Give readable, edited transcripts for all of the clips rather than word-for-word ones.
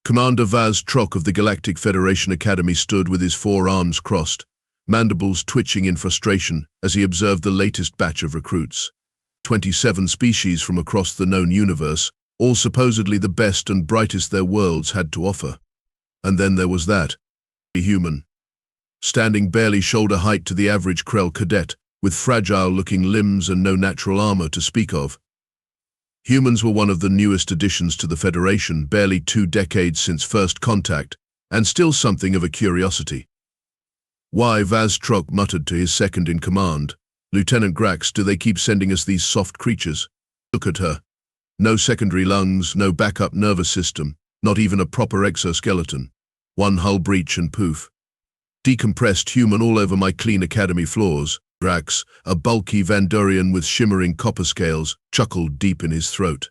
Commander Vazz'Trok of the Galactic Federation Academy stood with his forearms crossed, mandibles twitching in frustration as he observed the latest batch of recruits. 27 species from across the known universe, all supposedly the best and brightest their worlds had to offer. And then there was that, a human. Standing barely shoulder height to the average Krell cadet, with fragile-looking limbs and no natural armor to speak of. Humans were one of the newest additions to the Federation, barely 2 decades since first contact, and still something of a curiosity. Why, Vazz'Trok muttered to his second-in-command, Lieutenant Grax, do they keep sending us these soft creatures? Look at her. No secondary lungs, no backup nervous system, not even a proper exoskeleton. One hull breach and poof. Decompressed human all over my clean academy floors. Grax, a bulky Vandurian with shimmering copper scales, chuckled deep in his throat.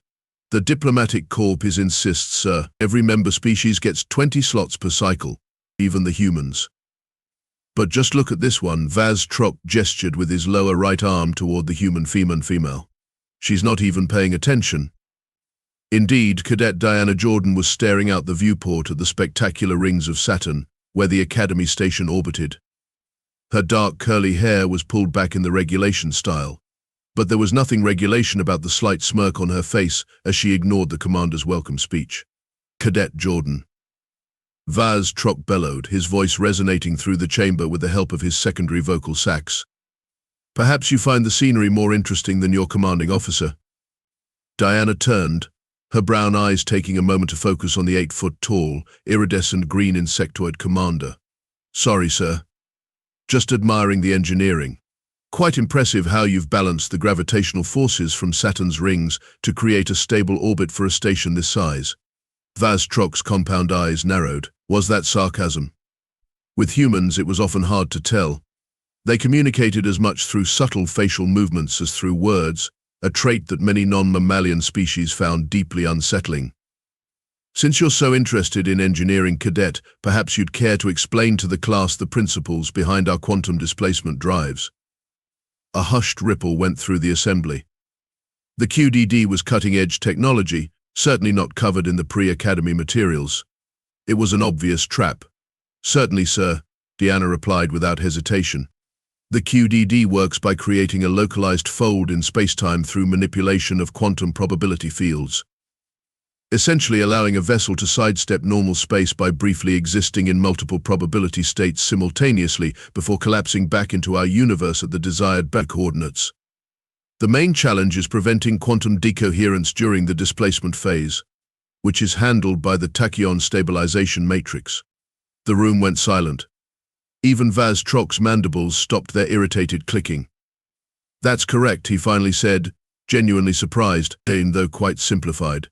The diplomatic corps insists, sir, every member species gets 20 slots per cycle, even the humans. But just look at this one. Vazz'Trok gestured with his lower right arm toward the human female. She's not even paying attention. Indeed, Cadet Diana Jordan was staring out the viewport at the spectacular rings of Saturn, where the Academy station orbited. Her dark curly hair was pulled back in the regulation style, but there was nothing regulation about the slight smirk on her face as she ignored the commander's welcome speech. Cadet Jordan. Vazz'Trok bellowed, his voice resonating through the chamber with the help of his secondary vocal sacs. Perhaps you find the scenery more interesting than your commanding officer. Diana turned, her brown eyes taking a moment to focus on the 8-foot-tall, iridescent green insectoid commander. Sorry, sir. Just admiring the engineering. Quite impressive how you've balanced the gravitational forces from Saturn's rings to create a stable orbit for a station this size. Vazz'Trok's compound eyes narrowed. Was that sarcasm? With humans, it was often hard to tell. They communicated as much through subtle facial movements as through words, a trait that many non-mammalian species found deeply unsettling. Since you're so interested in engineering, Cadet, perhaps you'd care to explain to the class the principles behind our quantum displacement drives. A hushed ripple went through the assembly. The QDD was cutting-edge technology, certainly not covered in the pre-academy materials. It was an obvious trap. Certainly, sir, Diana replied without hesitation. The QDD works by creating a localized fold in spacetime through manipulation of quantum probability fields, essentially allowing a vessel to sidestep normal space by briefly existing in multiple probability states simultaneously before collapsing back into our universe at the desired back coordinates. The main challenge is preventing quantum decoherence during the displacement phase, which is handled by the tachyon stabilization matrix. The room went silent. Even Vazz'Trok's mandibles stopped their irritated clicking. That's correct, he finally said, genuinely surprised, though quite simplified.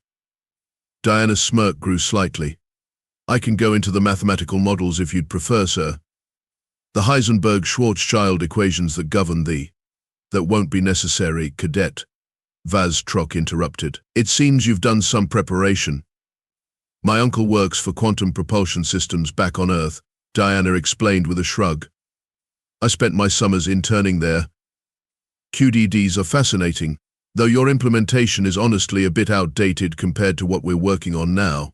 Diana's smirk grew slightly. I can go into the mathematical models if you'd prefer, sir. The Heisenberg-Schwarzschild equations that govern that won't be necessary, Cadet. Vazz'Trok interrupted. It seems you've done some preparation. My uncle works for quantum propulsion systems back on Earth, Diana explained with a shrug. I spent my summers interning there. QDDs are fascinating, though your implementation is honestly a bit outdated compared to what we're working on now.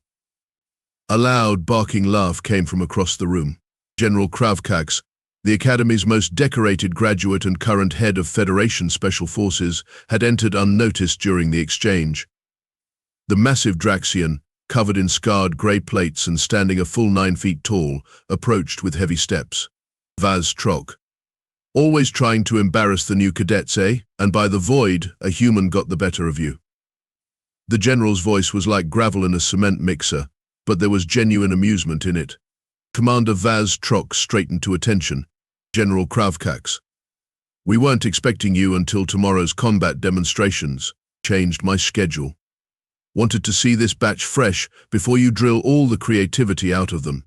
A loud, barking laugh came from across the room. General Kravkax, the Academy's most decorated graduate and current head of Federation Special Forces, had entered unnoticed during the exchange. The massive Draxian, covered in scarred grey plates and standing a full 9 feet tall, approached with heavy steps. Vazz'Trok. Always trying to embarrass the new cadets, eh? And by the void, a human got the better of you. The general's voice was like gravel in a cement mixer, but there was genuine amusement in it. Commander Vazz'Trok straightened to attention. General Kravkax. We weren't expecting you until tomorrow's combat demonstrations. Changed my schedule. Wanted to see this batch fresh before you drill all the creativity out of them.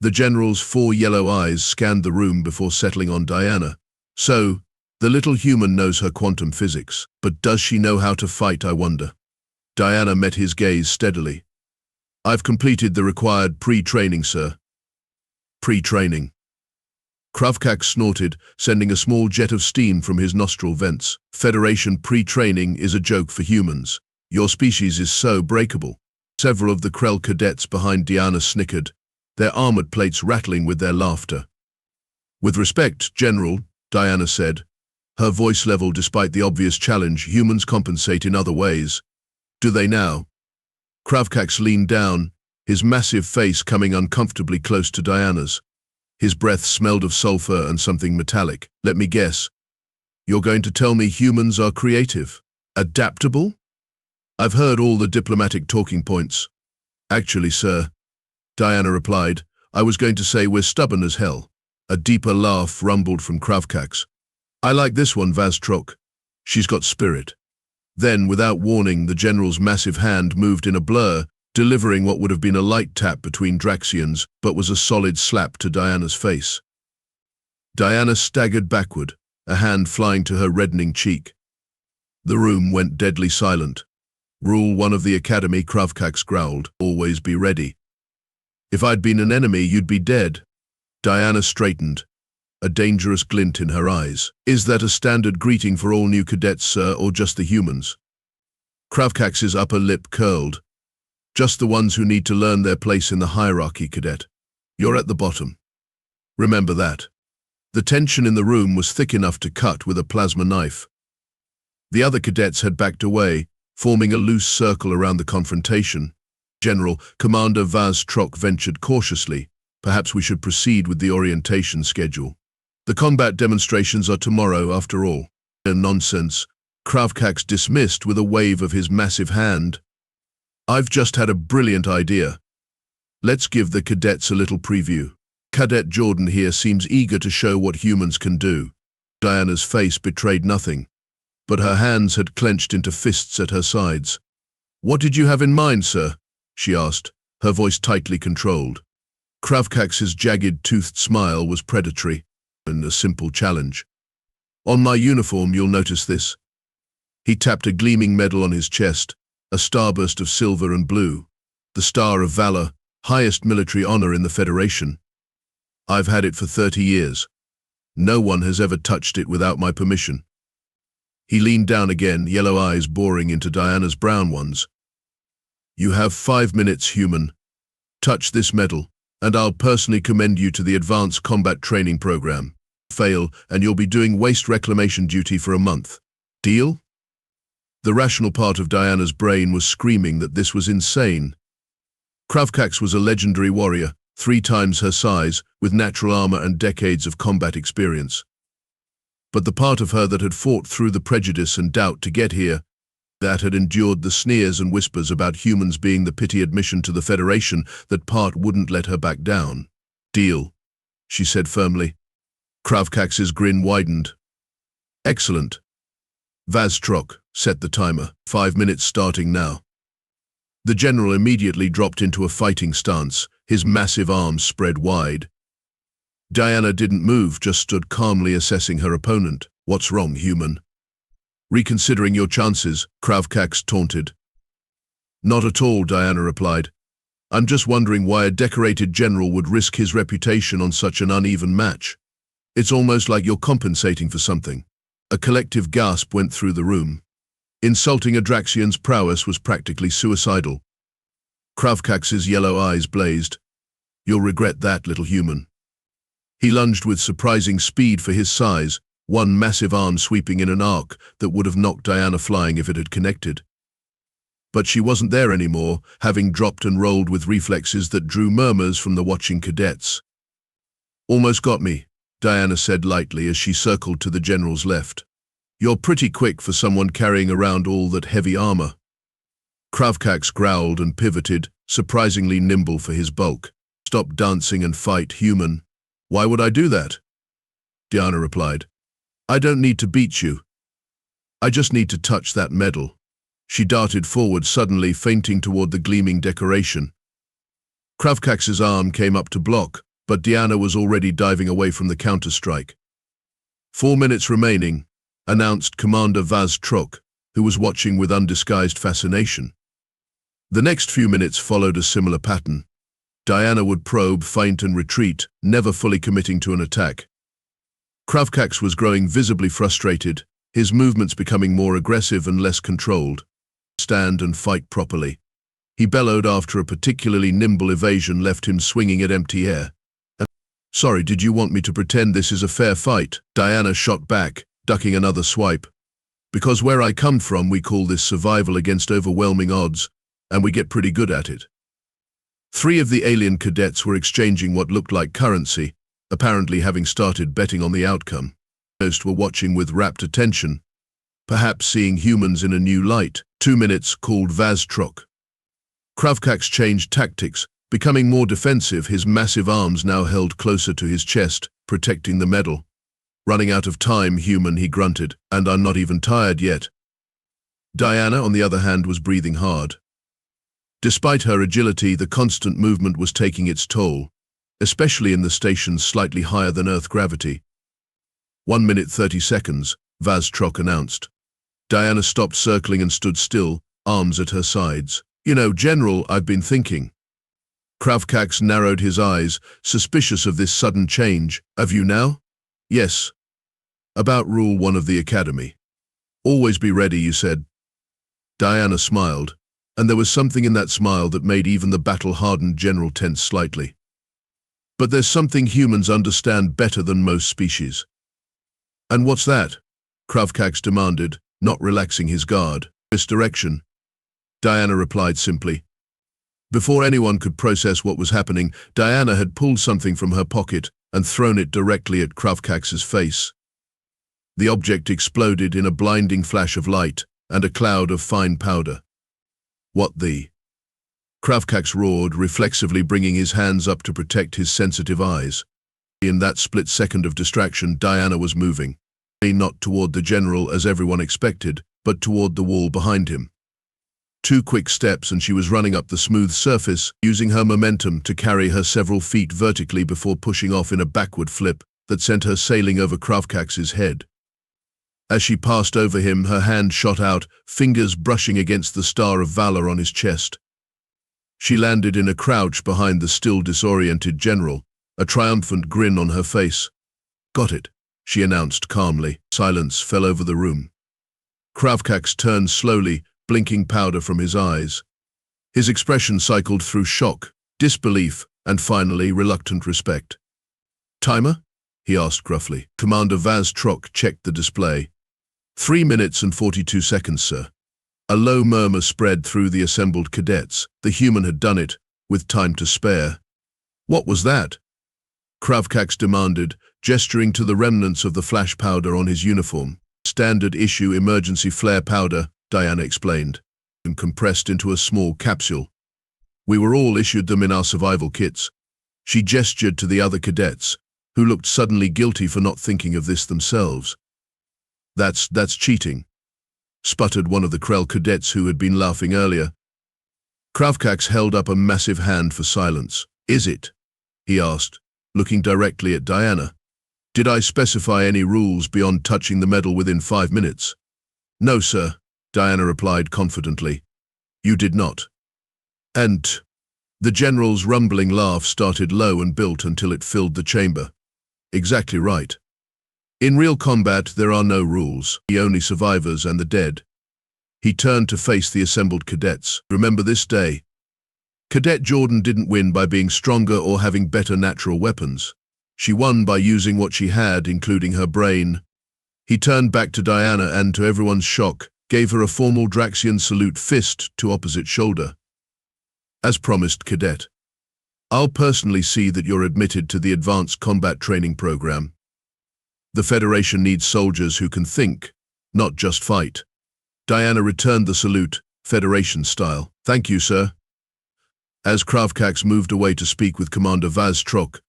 The general's 4 yellow eyes scanned the room before settling on Diana. So, the little human knows her quantum physics, but does she know how to fight, I wonder? Diana met his gaze steadily. I've completed the required pre-training, sir. Pre-training. Kravkax snorted, sending a small jet of steam from his nostril vents. Federation pre-training is a joke for humans. Your species is so breakable. Several of the Krell cadets behind Diana snickered, their armored plates rattling with their laughter. "With respect, General," Diana said, her voice level despite the obvious challenge, "humans compensate in other ways." "Do they now?" Kravkax leaned down, his massive face coming uncomfortably close to Diana's. His breath smelled of sulfur and something metallic. "Let me guess. You're going to tell me humans are creative? Adaptable? I've heard all the diplomatic talking points." "Actually, sir," Diana replied, "I was going to say we're stubborn as hell." A deeper laugh rumbled from Kravkax. "I like this one, Vazz'Trok. She's got spirit." Then, without warning, the general's massive hand moved in a blur, delivering what would have been a light tap between Draxians, but was a solid slap to Diana's face. Diana staggered backward, a hand flying to her reddening cheek. The room went deadly silent. "Rule 1 of the Academy," Kravkax growled, "always be ready." "If I'd been an enemy, you'd be dead." Diana straightened, a dangerous glint in her eyes. "Is that a standard greeting for all new cadets, sir, or just the humans?" Kravkax's upper lip curled. "Just the ones who need to learn their place in the hierarchy, cadet. You're at the bottom. Remember that." The tension in the room was thick enough to cut with a plasma knife. The other cadets had backed away, forming a loose circle around the confrontation. "General, Commander Vazz'Trok ventured cautiously. Perhaps we should proceed with the orientation schedule. The combat demonstrations are tomorrow, after all." "Nonsense," Kravkax dismissed with a wave of his massive hand. "I've just had a brilliant idea. Let's give the cadets a little preview. Cadet Jordan here seems eager to show what humans can do." Diana's face betrayed nothing, but her hands had clenched into fists at her sides. "What did you have in mind, sir?" she asked, her voice tightly controlled. Kravkax's jagged, toothed smile was predatory, and a simple challenge. "On my uniform, you'll notice this." He tapped a gleaming medal on his chest, a starburst of silver and blue, the Star of Valor, highest military honor in the Federation. I've had it for 30 years. No one has ever touched it without my permission. He leaned down again, yellow eyes boring into Diana's brown ones. "You have 5 minutes, human. Touch this medal, and I'll personally commend you to the Advanced Combat Training Program. Fail, and you'll be doing waste reclamation duty for a month. Deal?" The rational part of Diana's brain was screaming that this was insane. Kravkax was a legendary warrior, 3 times her size, with natural armor and decades of combat experience. But the part of her that had fought through the prejudice and doubt to get here, that had endured the sneers and whispers about humans being the pity admission to the Federation, that part wouldn't let her back down. "Deal," she said firmly. Kravkax's grin widened. "Excellent. Vazz'Trok, set the timer. 5 minutes starting now." The general immediately dropped into a fighting stance, his massive arms spread wide. Diana didn't move, just stood calmly assessing her opponent. "What's wrong, human?" "Reconsidering your chances," Kravkax taunted. "Not at all," Diana replied. "I'm just wondering why a decorated general would risk his reputation on such an uneven match. It's almost like you're compensating for something." A collective gasp went through the room. Insulting a Draxian's prowess was practically suicidal. Kravkax's yellow eyes blazed. "You'll regret that, little human." He lunged with surprising speed for his size, one massive arm sweeping in an arc that would have knocked Diana flying if it had connected. But she wasn't there anymore, having dropped and rolled with reflexes that drew murmurs from the watching cadets. "Almost got me," Diana said lightly as she circled to the general's left. "You're pretty quick for someone carrying around all that heavy armor." Kravkax growled and pivoted, surprisingly nimble for his bulk. "Stop dancing and fight, human." "Why would I do that?" Diana replied. "I don't need to beat you. I just need to touch that medal." She darted forward, suddenly feinting toward the gleaming decoration. Kravkax's arm came up to block, but Diana was already diving away from the counter-strike. 4 minutes remaining, announced Commander Vazz'Trok, who was watching with undisguised fascination. The next few minutes followed a similar pattern. Diana would probe, feint and retreat, never fully committing to an attack. Kravkax was growing visibly frustrated, his movements becoming more aggressive and less controlled. Stand and fight properly. he bellowed after a particularly nimble evasion left him swinging at empty air. Sorry, did you want me to pretend this is a fair fight? Diana shot back, ducking another swipe. Because where I come from, we call this survival against overwhelming odds, and we get pretty good at it. 3 of the alien cadets were exchanging what looked like currency, apparently having started betting on the outcome. Most were watching with rapt attention, perhaps seeing humans in a new light. 2 minutes called Vazz'Trok. Kravkax changed tactics, becoming more defensive, his massive arms now held closer to his chest, protecting the medal. Running out of time, human, he grunted, and I'm not even tired yet. Diana, on the other hand, was breathing hard. Despite her agility, the constant movement was taking its toll, especially in the stations slightly higher than Earth gravity. 1 minute 30 seconds, Vazz'Trok announced. Diana stopped circling and stood still, arms at her sides. You know, General, I've been thinking. Kravkax narrowed his eyes, suspicious of this sudden change. Have you now? Yes. About Rule 1 of the Academy. Always be ready, you said. Diana smiled, and there was something in that smile that made even the battle-hardened General tense slightly. But there's something humans understand better than most species. And what's that? Kravkax demanded, not relaxing his guard. Misdirection. Diana replied simply. Before anyone could process what was happening, Diana had pulled something from her pocket and thrown it directly at Kravkax's face. The object exploded in a blinding flash of light and a cloud of fine powder. What the? Kravkax roared, reflexively bringing his hands up to protect his sensitive eyes. In that split second of distraction, Diana was moving. Not toward the General as everyone expected, but toward the wall behind him. 2 quick steps and she was running up the smooth surface, using her momentum to carry her several feet vertically before pushing off in a backward flip that sent her sailing over Kravkax's head. As she passed over him, her hand shot out, fingers brushing against the star of valor on his chest. She landed in a crouch behind the still disoriented General, a triumphant grin on her face. Got it, she announced calmly. Silence fell over the room. Kravkax turned slowly, blinking powder from his eyes. His expression cycled through shock, disbelief, and finally reluctant respect. Timer? He asked gruffly. Commander Vazz'Trok checked the display. 3 minutes and 42 seconds, sir. A low murmur spread through the assembled cadets. The human had done it, with time to spare. What was that? Kravkax demanded, gesturing to the remnants of the flash powder on his uniform. Standard issue emergency flare powder, Diana explained, and compressed into a small capsule. We were all issued them in our survival kits. She gestured to the other cadets, who looked suddenly guilty for not thinking of this themselves. That's cheating, sputtered one of the Krell cadets who had been laughing earlier. Kravkax held up a massive hand for silence. Is it? He asked, looking directly at Diana. Did I specify any rules beyond touching the medal within 5 minutes? No, sir, Diana replied confidently. You did not. And the General's rumbling laugh started low and built until it filled the chamber. Exactly right. In real combat, there are no rules, only survivors and the dead. He turned to face the assembled cadets. Remember this day. Cadet Jordan didn't win by being stronger or having better natural weapons. She won by using what she had, including her brain. He turned back to Diana and, to everyone's shock, gave her a formal Draxian salute, fist to opposite shoulder. As promised, Cadet. I'll personally see that you're admitted to the Advanced Combat Training Program. The Federation needs soldiers who can think, not just fight. Diana returned the salute, Federation style. Thank you, sir. As Kravkax moved away to speak with Commander Vazz'Trok,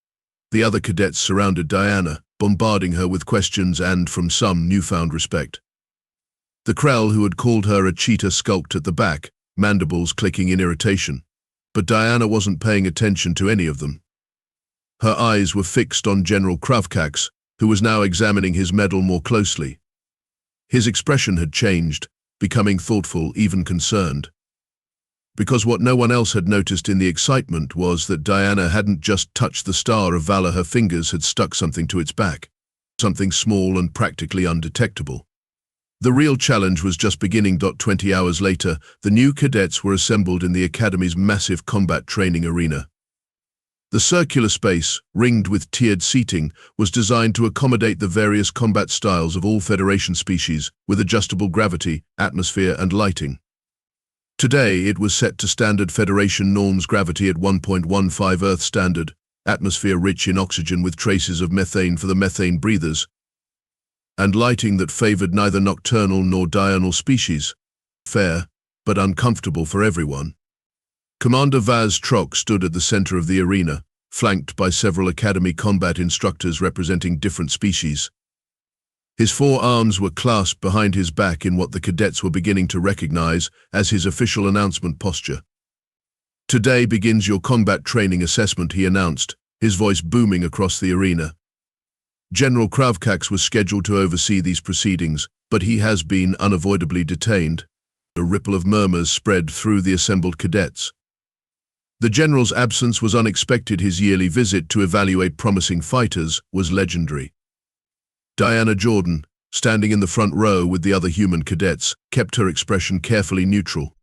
the other cadets surrounded Diana, bombarding her with questions and, from some, newfound respect. The Krell who had called her a cheater skulked at the back, mandibles clicking in irritation. But Diana wasn't paying attention to any of them. Her eyes were fixed on General Kravkax, who was now examining his medal more closely. His expression had changed, becoming thoughtful, even concerned. Because what no one else had noticed in the excitement was that Diana hadn't just touched the star of valor, her fingers had stuck something to its back, something small and practically undetectable. The real challenge was just beginning. 20 hours later, the new cadets were assembled in the Academy's massive combat training arena. The circular space, ringed with tiered seating, was designed to accommodate the various combat styles of all Federation species, with adjustable gravity, atmosphere, and lighting. Today, it was set to standard Federation norms: gravity at 1.15 Earth standard, atmosphere rich in oxygen with traces of methane for the methane breathers, and lighting that favored neither nocturnal nor diurnal species. Fair, but uncomfortable for everyone. Commander Vazz'Trok stood at the center of the arena, flanked by several Academy combat instructors representing different species. His 4 arms were clasped behind his back in what the cadets were beginning to recognize as his official announcement posture. "Today begins your combat training assessment," he announced, his voice booming across the arena. General Kravkax was scheduled to oversee these proceedings, but he has been unavoidably detained. A ripple of murmurs spread through the assembled cadets. The general's absence was unexpected. His yearly visit to evaluate promising fighters was legendary. Diana Jordan, standing in the front row with the other human cadets, kept her expression carefully neutral.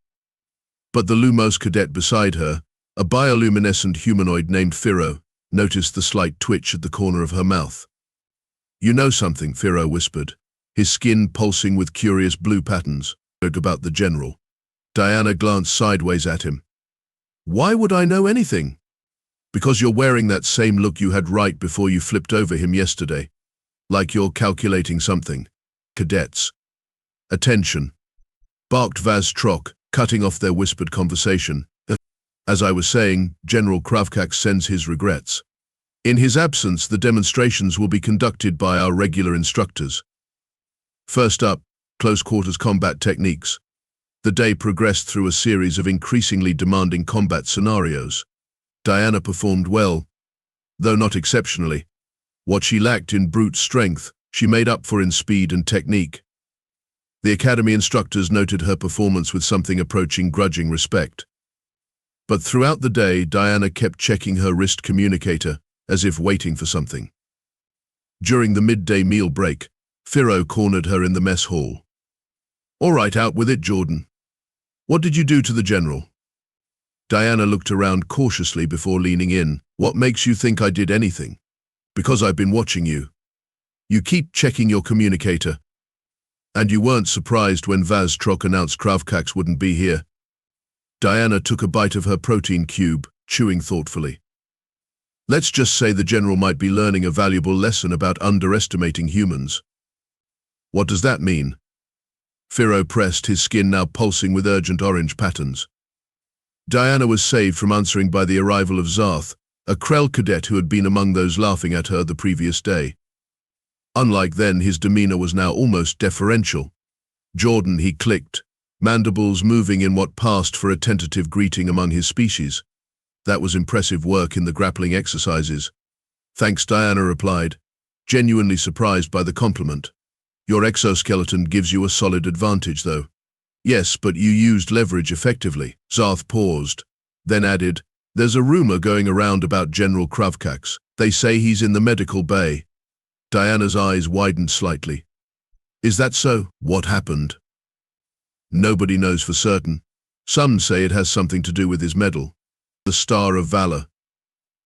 But the Lumos cadet beside her, a bioluminescent humanoid named Firo, noticed the slight twitch at the corner of her mouth. "You know something," Firo whispered, his skin pulsing with curious blue patterns. "About the general." Diana glanced sideways at him. "Why would I know anything?" "Because you're wearing that same look you had right before you flipped over him yesterday. Like you're calculating something." "Cadets. Attention," barked Vazz'Trok, cutting off their whispered conversation. "As I was saying, General Kravkax sends his regrets. In his absence, the demonstrations will be conducted by our regular instructors. First up, close quarters combat techniques." The day progressed through a series of increasingly demanding combat scenarios. Diana performed well, though not exceptionally. What she lacked in brute strength, she made up for in speed and technique. The Academy instructors noted her performance with something approaching grudging respect. But throughout the day, Diana kept checking her wrist communicator, as if waiting for something. During the midday meal break, Firo cornered her in the mess hall. "All right, out with it, Jordan. What did you do to the general?" Diana looked around cautiously before leaning in. "What makes you think I did anything?" "Because I've been watching you. You keep checking your communicator. And you weren't surprised when Vazz'Trok announced Kravkax wouldn't be here." Diana took a bite of her protein cube, chewing thoughtfully. "Let's just say the general might be learning a valuable lesson about underestimating humans." "What does that mean?" Firo pressed, his skin now pulsing with urgent orange patterns. Diana was saved from answering by the arrival of Zarth, a Krell cadet who had been among those laughing at her the previous day. Unlike then, his demeanor was now almost deferential. "Jordan," he clicked, mandibles moving in what passed for a tentative greeting among his species. "That was impressive work in the grappling exercises." "Thanks," Diana replied, genuinely surprised by the compliment. "Your exoskeleton gives you a solid advantage, though." "Yes, but you used leverage effectively." Zarth paused, then added, "There's a rumor going around about General Kravkax. They say he's in the medical bay." Diana's eyes widened slightly. "Is that so? What happened?" "Nobody knows for certain. Some say it has something to do with his medal, the Star of Valor."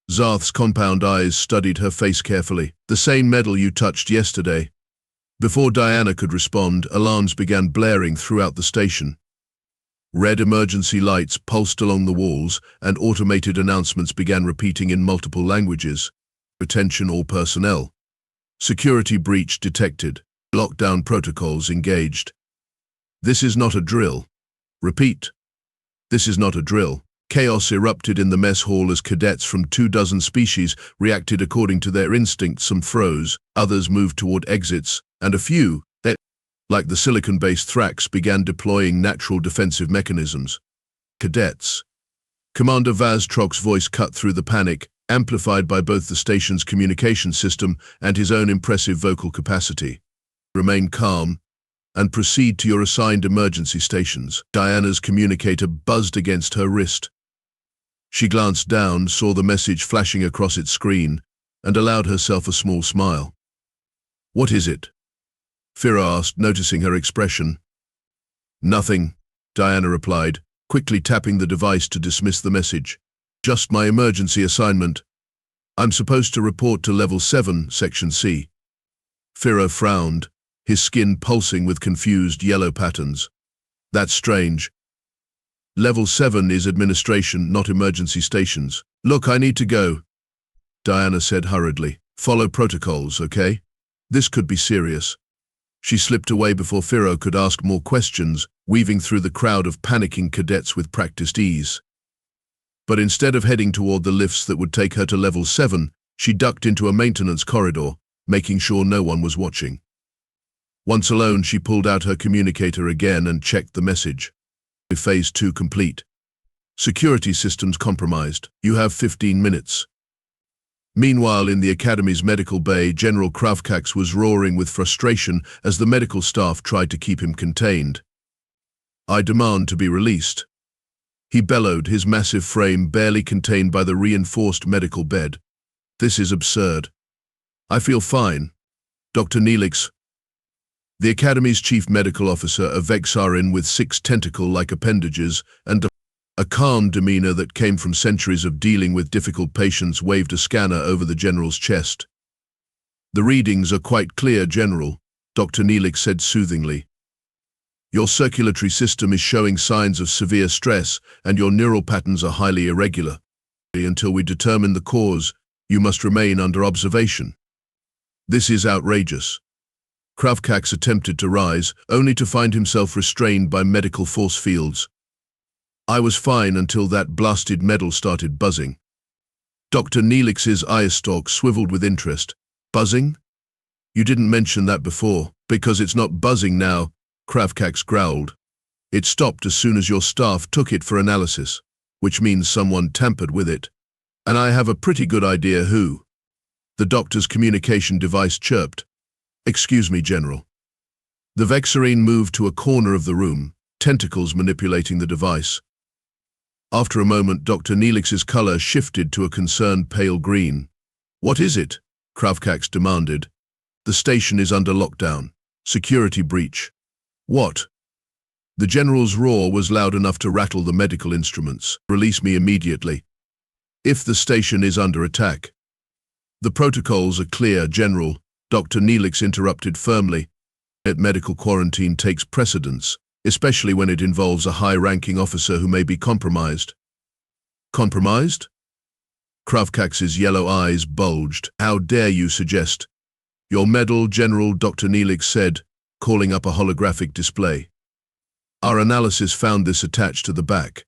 Zarth's compound eyes studied her face carefully. "The same medal you touched yesterday." Before Diana could respond, alarms began blaring throughout the station. Red emergency lights pulsed along the walls, and automated announcements began repeating in multiple languages. "Attention all personnel. Security breach detected. Lockdown protocols engaged." "This is not a drill." "Repeat. This is not a drill." Chaos erupted in the mess hall as cadets from 24 species reacted according to their instincts. Some froze, others moved toward exits, and a few, like the silicon-based Thrax, began deploying natural defensive mechanisms. "Cadets." Commander Vazz'Trok's voice cut through the panic, amplified by both the station's communication system and his own impressive vocal capacity. "Remain calm and proceed to your assigned emergency stations." Diana's communicator buzzed against her wrist. She glanced down, saw the message flashing across its screen, and allowed herself a small smile. "What is it?" Fira asked, noticing her expression. Nothing, Diana replied, quickly tapping the device to dismiss the message. Just my emergency assignment. I'm supposed to report to Level 7, Section C. Fira frowned, his skin pulsing with confused yellow patterns. That's strange. Level 7 is administration, not emergency stations. Look, I need to go, Diana said hurriedly. Follow protocols, okay? This could be serious. She slipped away before Fira could ask more questions, weaving through the crowd of panicking cadets with practiced ease. But instead of heading toward the lifts that would take her to Level 7, she ducked into a maintenance corridor, making sure no one was watching. Once alone, she pulled out her communicator again and checked the message. Phase 2 complete. Security systems compromised. You have 15 minutes. Meanwhile, in the Academy's medical bay, General Kravkax was roaring with frustration as the medical staff tried to keep him contained. I demand to be released. He bellowed, his massive frame barely contained by the reinforced medical bed. This is absurd. I feel fine. Dr. Neelix. The Academy's chief medical officer, a Vexarin with 6 tentacle-like appendages and a calm demeanor that came from centuries of dealing with difficult patients, waved a scanner over the general's chest. The readings are quite clear, General, Dr. Neelix said soothingly. Your circulatory system is showing signs of severe stress and your neural patterns are highly irregular. Until we determine the cause, you must remain under observation. This is outrageous. Kravkax attempted to rise, only to find himself restrained by medical force fields. I was fine until that blasted medal started buzzing. Dr. Neelix's eye stalk swiveled with interest. Buzzing? You didn't mention that before. Because it's not buzzing now, Kravkax growled. It stopped as soon as your staff took it for analysis, which means someone tampered with it. And I have a pretty good idea who. The doctor's communication device chirped. Excuse me, General. The Vexarine moved to a corner of the room, tentacles manipulating the device. After a moment, Dr. Neelix's color shifted to a concerned pale green. What is it? Kravkax demanded. The station is under lockdown. Security breach. What? The general's roar was loud enough to rattle the medical instruments. Release me immediately. If the station is under attack. The protocols are clear, General, Dr. Neelix interrupted firmly. Medical quarantine takes precedence, especially when it involves a high-ranking officer who may be compromised. Compromised? Kravkax's yellow eyes bulged. How dare you suggest? Your medal, General, Dr. Neelix said, calling up a holographic display. Our analysis found this attached to the back.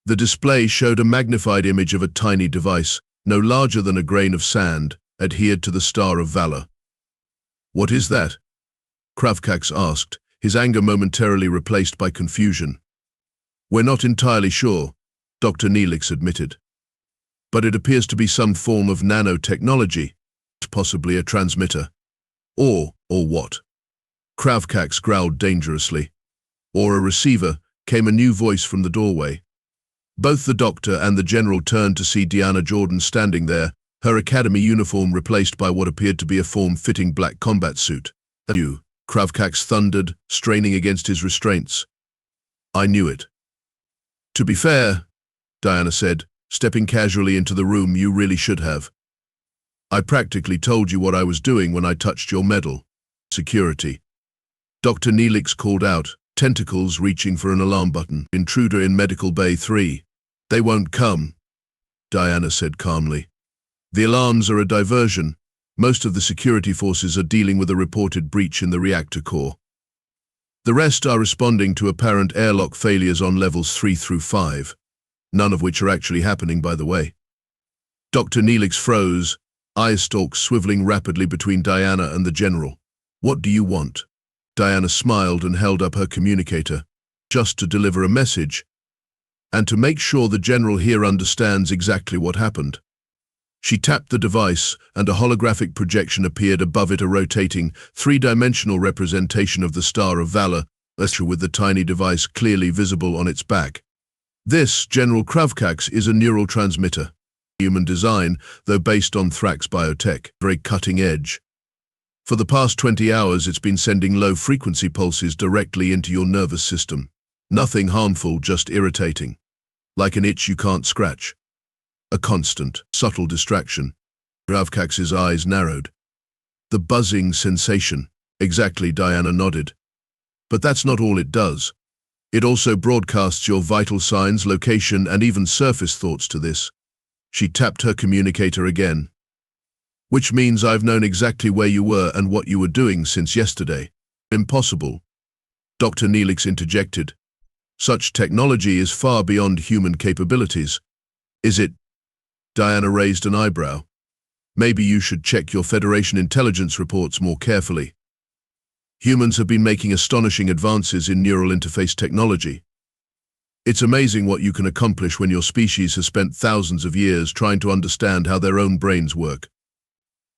The display showed a magnified image of a tiny device, no larger than a grain of sand, adhered to the Star of Valor. What is that? Kravkax asked, his anger momentarily replaced by confusion. We're not entirely sure, Dr. Neelix admitted. But it appears to be some form of nanotechnology, possibly a transmitter. Or what? Kravkax growled dangerously. Or a receiver, came a new voice from the doorway. Both the doctor and the general turned to see Diana Jordan standing there, her academy uniform replaced by what appeared to be a form-fitting black combat suit. You, Kravkax thundered, straining against his restraints. I knew it. To be fair, Diana said, stepping casually into the room, you really should have. I practically told you what I was doing when I touched your medal. Security. Dr. Neelix called out, tentacles reaching for an alarm button. Intruder in Medical Bay 3. They won't come, Diana said calmly. The alarms are a diversion. Most of the security forces are dealing with a reported breach in the reactor core. The rest are responding to apparent airlock failures on levels 3 through 5, none of which are actually happening, by the way. Dr. Neelix froze, eye stalks swiveling rapidly between Diana and the general. What do you want? Diana smiled and held up her communicator. Just to deliver a message, and to make sure the general here understands exactly what happened. She tapped the device, and a holographic projection appeared above it, a rotating, three-dimensional representation of the Star of Valor, with the tiny device clearly visible on its back. This, General Kravkax, is a neural transmitter. Human design, though based on Thrax biotech, very cutting edge. For the past 20 hours, it's been sending low-frequency pulses directly into your nervous system. Nothing harmful, just irritating. Like an itch you can't scratch. A constant, subtle distraction. Kravkax's eyes narrowed. The buzzing sensation. Exactly, Diana nodded. But that's not all it does. It also broadcasts your vital signs, location, and even surface thoughts to this. She tapped her communicator again. Which means I've known exactly where you were and what you were doing since yesterday. Impossible. Dr. Neelix interjected. Such technology is far beyond human capabilities. Is it? Diana raised an eyebrow. Maybe you should check your Federation intelligence reports more carefully. Humans have been making astonishing advances in neural interface technology. It's amazing what you can accomplish when your species has spent thousands of years trying to understand how their own brains work.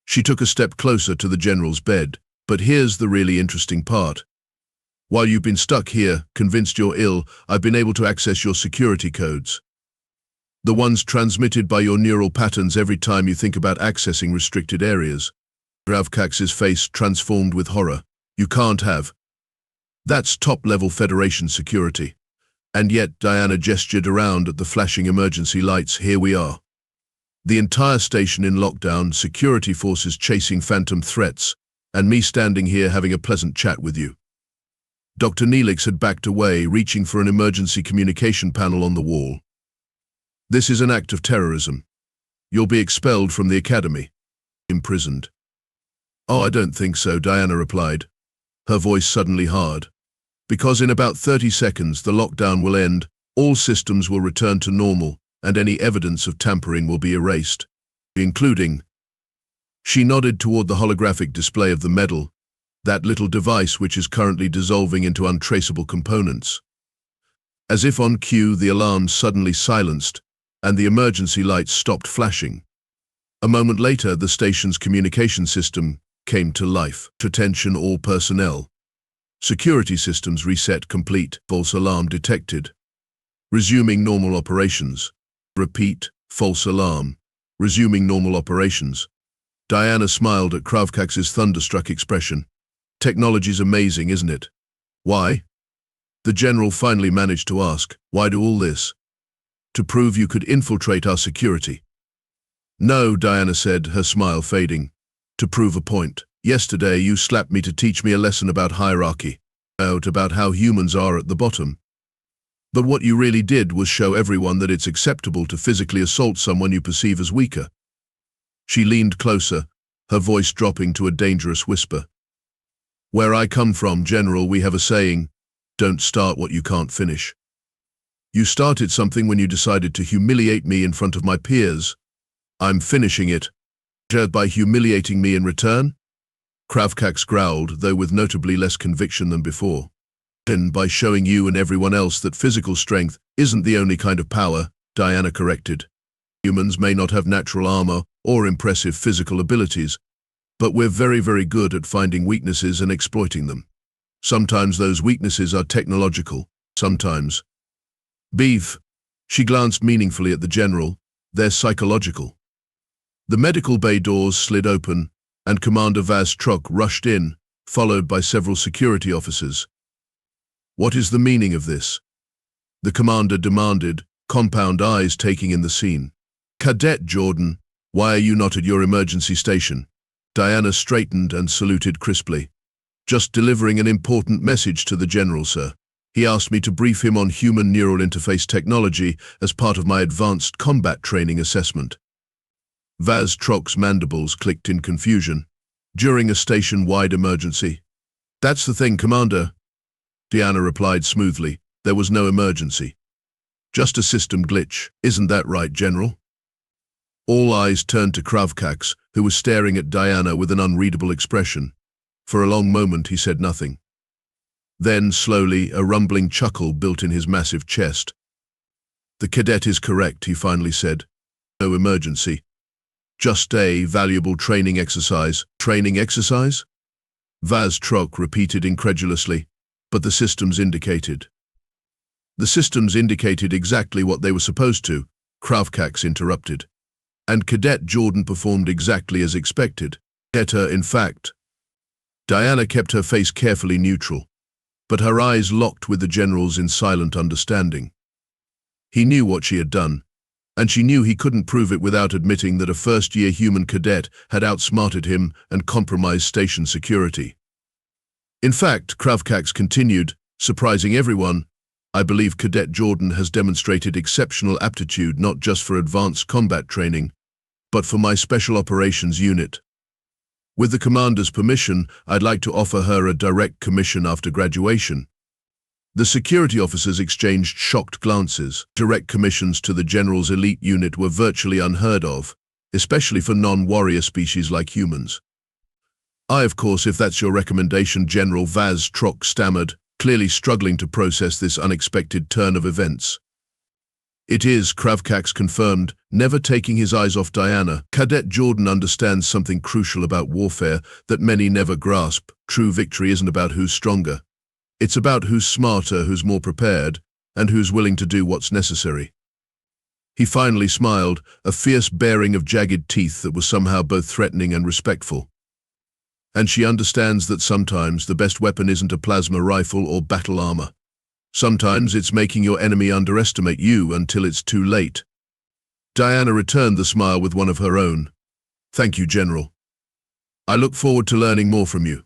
She took a step closer to the general's bed, but here's the really interesting part. While you've been stuck here, convinced you're ill, I've been able to access your security codes. The ones transmitted by your neural patterns every time you think about accessing restricted areas. Kravkax's face transformed with horror. You can't have. That's top-level Federation security. And yet, Diana gestured around at the flashing emergency lights. Here we are. The entire station in lockdown, security forces chasing phantom threats, and me standing here having a pleasant chat with you. Dr. Neelix had backed away, reaching for an emergency communication panel on the wall. This is an act of terrorism. You'll be expelled from the academy. Imprisoned. Oh, I don't think so, Diana replied, her voice suddenly hard. Because in about 30 seconds the lockdown will end, all systems will return to normal, and any evidence of tampering will be erased, including... She nodded toward the holographic display of the medal, that little device which is currently dissolving into untraceable components. As if on cue, the alarm suddenly silenced, and the emergency lights stopped flashing. A moment later, the station's communication system came to life. Attention all personnel. Security systems reset complete. False alarm detected. Resuming normal operations. Repeat, false alarm. Resuming normal operations. Diana smiled at Kravkax's thunderstruck expression. Technology's amazing, isn't it? Why? The general finally managed to ask, why do all this? To prove you could infiltrate our security. No, Diana said, her smile fading. To prove a point. Yesterday you slapped me to teach me a lesson about hierarchy, about how humans are at the bottom. But what you really did was show everyone that it's acceptable to physically assault someone you perceive as weaker. She leaned closer, her voice dropping to a dangerous whisper. Where I come from, General, we have a saying, don't start what you can't finish. You started something when you decided to humiliate me in front of my peers. I'm finishing it. By humiliating me in return? Kravkax growled, though with notably less conviction than before. And by showing you and everyone else that physical strength isn't the only kind of power, Diana corrected. Humans may not have natural armor or impressive physical abilities, but we're very, very good at finding weaknesses and exploiting them. Sometimes those weaknesses are technological, sometimes. Beef. She glanced meaningfully at the general. They're psychological. The medical bay doors slid open, and Commander Vazz'Trok rushed in, followed by several security officers. What is the meaning of this? The commander demanded, compound eyes taking in the scene. Cadet Jordan, why are you not at your emergency station? Diana straightened and saluted crisply. Just delivering an important message to the general, sir. He asked me to brief him on human neural interface technology as part of my advanced combat training assessment. Vazz'Trok's mandibles clicked in confusion. During a station-wide emergency. That's the thing, Commander. Diana replied smoothly. There was no emergency. Just a system glitch. Isn't that right, General? All eyes turned to Kravkax, who was staring at Diana with an unreadable expression. For a long moment he said nothing. Then, slowly, a rumbling chuckle built in his massive chest. The cadet is correct, he finally said. No emergency. Just a valuable training exercise. Training exercise? Vazz'Trok repeated incredulously, but the systems indicated. The systems indicated exactly what they were supposed to, Kravkax interrupted. And Cadet Jordan performed exactly as expected. Better, in fact. Diana kept her face carefully neutral, but her eyes locked with the general's in silent understanding. He knew what she had done, and she knew he couldn't prove it without admitting that a first-year human cadet had outsmarted him and compromised station security. In fact, Kravkax continued, surprising everyone, I believe Cadet Jordan has demonstrated exceptional aptitude not just for advanced combat training, but for my Special Operations Unit. With the commander's permission, I'd like to offer her a direct commission after graduation. The security officers exchanged shocked glances. Direct commissions to the general's elite unit were virtually unheard of, especially for non-warrior species like humans. Of course, if that's your recommendation, General Vazz'Trok stammered, clearly struggling to process this unexpected turn of events. It is, Kravkax confirmed, never taking his eyes off Diana. Cadet Jordan understands something crucial about warfare that many never grasp. True victory isn't about who's stronger. It's about who's smarter, who's more prepared, and who's willing to do what's necessary. He finally smiled, a fierce baring of jagged teeth that was somehow both threatening and respectful. And she understands that sometimes the best weapon isn't a plasma rifle or battle armor. Sometimes it's making your enemy underestimate you until it's too late. Diana returned the smile with one of her own. Thank you, General. I look forward to learning more from you.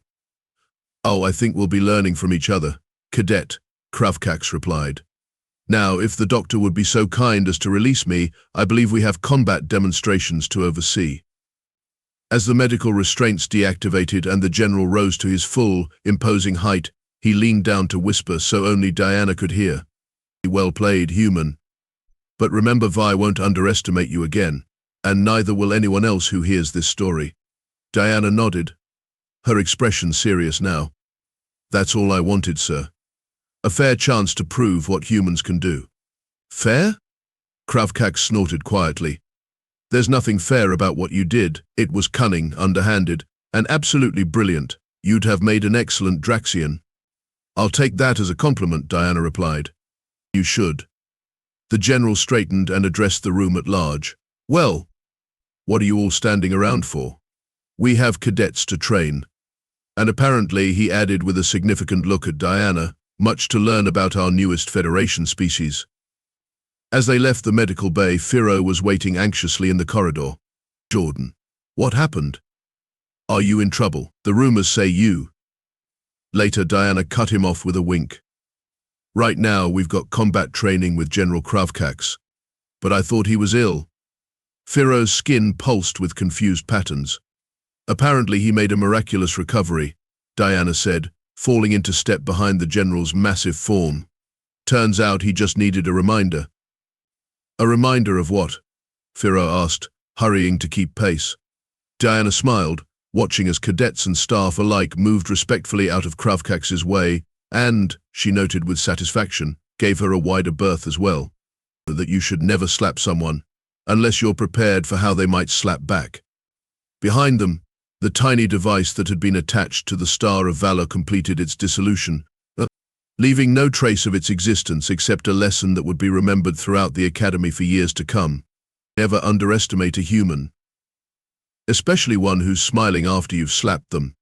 Oh, I think we'll be learning from each other, Cadet, Kravkax replied. Now, if the doctor would be so kind as to release me, I believe we have combat demonstrations to oversee. As the medical restraints deactivated and the general rose to his full, imposing height, he leaned down to whisper so only Diana could hear. Well played, human. But remember, Vi won't underestimate you again, and neither will anyone else who hears this story. Diana nodded, her expression serious now. That's all I wanted, sir. A fair chance to prove what humans can do. Fair? Kravkax snorted quietly. There's nothing fair about what you did. It was cunning, underhanded, and absolutely brilliant. You'd have made an excellent Draxian. I'll take that as a compliment, Diana replied. You should. The general straightened and addressed the room at large. Well, what are you all standing around for? We have cadets to train. And apparently, he added with a significant look at Diana, much to learn about our newest Federation species. As they left the medical bay, Firo was waiting anxiously in the corridor. Jordan, what happened? Are you in trouble? The rumors say you. Later, Diana cut him off with a wink. Right now, we've got combat training with General Kravkax, but I thought he was ill. Firo's skin pulsed with confused patterns. Apparently, he made a miraculous recovery, Diana said, falling into step behind the general's massive form. Turns out he just needed a reminder. A reminder of what? Firo asked, hurrying to keep pace. Diana smiled, watching as cadets and staff alike moved respectfully out of Kravkax's way, and, she noted with satisfaction, gave her a wider berth as well. That you should never slap someone, unless you're prepared for how they might slap back. Behind them, the tiny device that had been attached to the Star of Valor completed its dissolution, leaving no trace of its existence except a lesson that would be remembered throughout the Academy for years to come. Never underestimate a human, especially one who's smiling after you've slapped them.